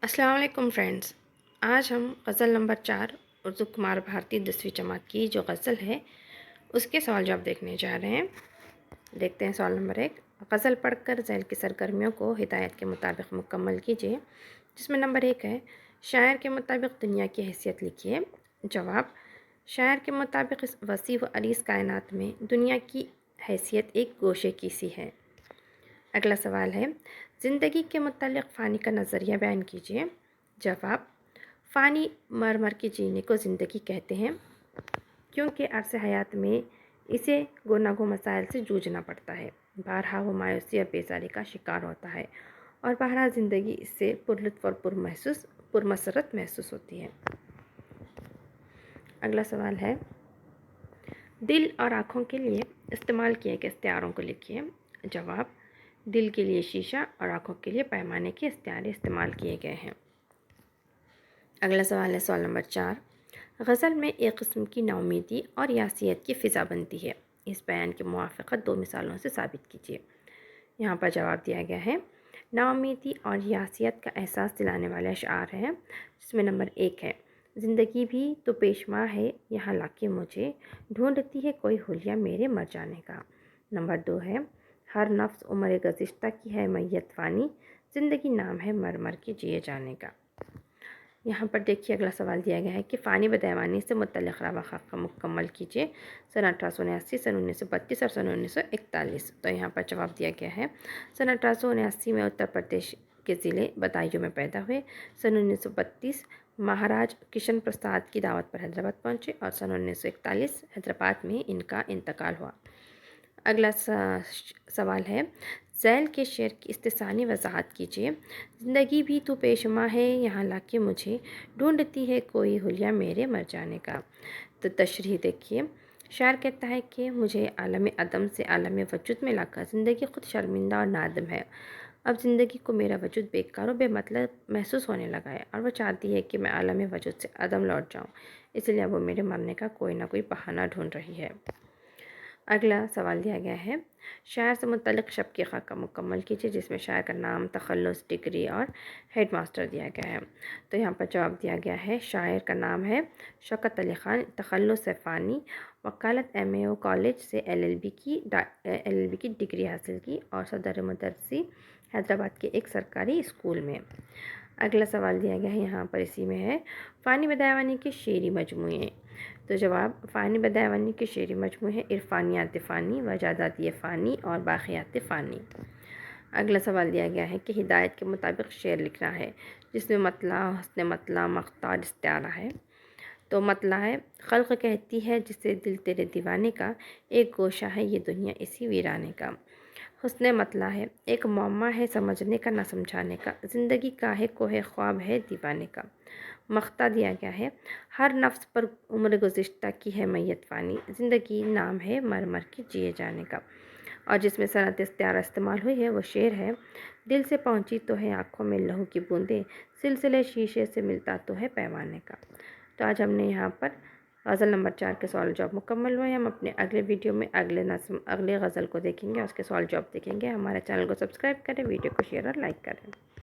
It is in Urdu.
السلام علیکم فرینڈز، آج ہم غزل نمبر 4 اردو کمار بھارتی 10ویں جماعت کی جو غزل ہے اس کے سوال جواب دیکھنے جا رہے ہیں۔ دیکھتے ہیں سوال نمبر 1۔ غزل پڑھ کر ذیل کی سرگرمیوں کو ہدایت کے مطابق مکمل کیجیے، جس میں نمبر 1 ہے شاعر کے مطابق دنیا کی حیثیت لکھیے۔ جواب: شاعر کے مطابق اس وسیع و عریض کائنات میں دنیا کی حیثیت ایک گوشے کی سی ہے۔ اگلا سوال ہے زندگی کے متعلق فانی کا نظریہ بیان کیجیے۔ جواب: فانی مر کے جینے کو زندگی کہتے ہیں، کیونکہ عرص حیات میں اسے گو مسائل سے جوجھنا پڑتا ہے۔ بارہا وہ مایوسی اور بیزاری کا شکار ہوتا ہے، اور بارہا زندگی اس سے پرلطف اور پرمسرت محسوس ہوتی ہے۔ اگلا سوال ہے دل اور آنکھوں کے لیے استعمال کیے گئے استعاروں کو لکھیے۔ جواب: دل کے لیے شیشہ اور آنکھوں کے لیے پیمانے کے استعارے استعمال کیے گئے ہیں۔ اگلا سوال ہے سوال نمبر 4۔ غزل میں ایک قسم کی ناامیدی اور یاسیت کی فضا بنتی ہے، اس بیان کی موافقت 2 مثالوں سے ثابت کیجیے۔ یہاں پر جواب دیا گیا ہے ناامیدی اور یاسیت کا احساس دلانے والے اشعار ہیں، جس میں نمبر 1 ہے زندگی بھی تو پیشوا ہے یہاں لا کے مجھے، ڈھونڈتی ہے کوئی حلیہ میرے مر جانے کا۔ نمبر 2 ہے ہر نفس عمر گزشتہ کی ہے میت فانی، زندگی نام ہے مر کے جیے جانے کا۔ یہاں پر دیکھیے اگلا سوال دیا گیا ہے کہ فانی بدایوانی سے متعلق رابع خاکہ مکمل کیجیے، سن 1879، سن 1932 اور سن 1941۔ تو یہاں پر جواب دیا گیا ہے سن 1879 میں اتر پردیش کے ضلع بدایوں میں پیدا ہوئے، سن 1932 مہاراج کشن پرساد کی دعوت پر حیدرآباد پہنچے، اور سن 1941 حیدرآباد میں ان کا انتقال ہوا۔ اگلا سوال ہے ذیل کے شعر کی استثنائی وضاحت کیجیے۔ زندگی بھی تو پیشوا ہے یہاں لا کے مجھے، ڈھونڈتی ہے کوئی حلیہ میرے مر جانے کا۔ تو تشریح دیکھیے، شاعر کہتا ہے کہ مجھے عالم عدم سے عالم وجود میں لا کر زندگی خود شرمندہ اور نادم ہے۔ اب زندگی کو میرا وجود بیکار و بے مطلب محسوس ہونے لگا ہے، اور وہ چاہتی ہے کہ میں عالم وجود سے عدم لوٹ جاؤں، اس لیے وہ میرے مرنے کا کوئی نہ کوئی بہانہ ڈھونڈ رہی ہے۔ اگلا سوال دیا گیا ہے شاعر سے متعلق شب کی خاکہ مکمل کیجیے، جس میں شاعر کا نام، تخلص، ڈگری اور ہیڈ ماسٹر دیا گیا ہے۔ تو یہاں پر جواب دیا گیا ہے شاعر کا نام ہے شوکت علی خان، تخلص ہے فانی، وکالت MAO کالج سے LLB کی ڈگری حاصل کی، اور صدر مدرسی حیدرآباد کے ایک سرکاری اسکول میں۔ اگلا سوال دیا گیا ہے یہاں پر اسی میں ہے فانی بدایوانی کے شعری مجموعے۔ تو جواب: فانی بدایوانی کے شعری مجموعے ہیں عرفانیات فانی، وجادات فانی اور باقیات فانی۔ اگلا سوال دیا گیا ہے کہ ہدایت کے مطابق شعر لکھنا ہے، جس میں مطلع، حسن مطلع، مقطع اور استعارہ ہے۔ تو مطلع ہے خلق کہتی ہے جسے دل تیرے دیوانے کا، ایک گوشہ ہے یہ دنیا اسی ویرانے کا۔ حسن مطلع ہے ایک معمہ ہے سمجھنے کا نہ سمجھانے کا، زندگی کا ہے کوہ خواب ہے دیوانے کا۔ مقطع دیا گیا ہے ہر نفس پر عمر گزشتہ کی ہے میت فانی، زندگی نام ہے مر کے جیے جانے کا۔ اور جس میں صنعت استعارہ استعمال ہوئی ہے وہ شعر ہے دل سے پہنچی تو ہے آنکھوں میں لہو کی بوندیں، سلسلے شیشے سے ملتا تو ہے پیمانے کا۔ تو آج ہم نے یہاں پر غزل نمبر 4 کے سوال جواب مکمل ہوئے ہیں۔ ہم اپنے اگلے ویڈیو میں اگلے غزل کو دیکھیں گے، اس کے سوال جواب دیکھیں گے۔ ہمارے چینل کو سبسکرائب کریں، ویڈیو کو شیئر اور لائک کریں۔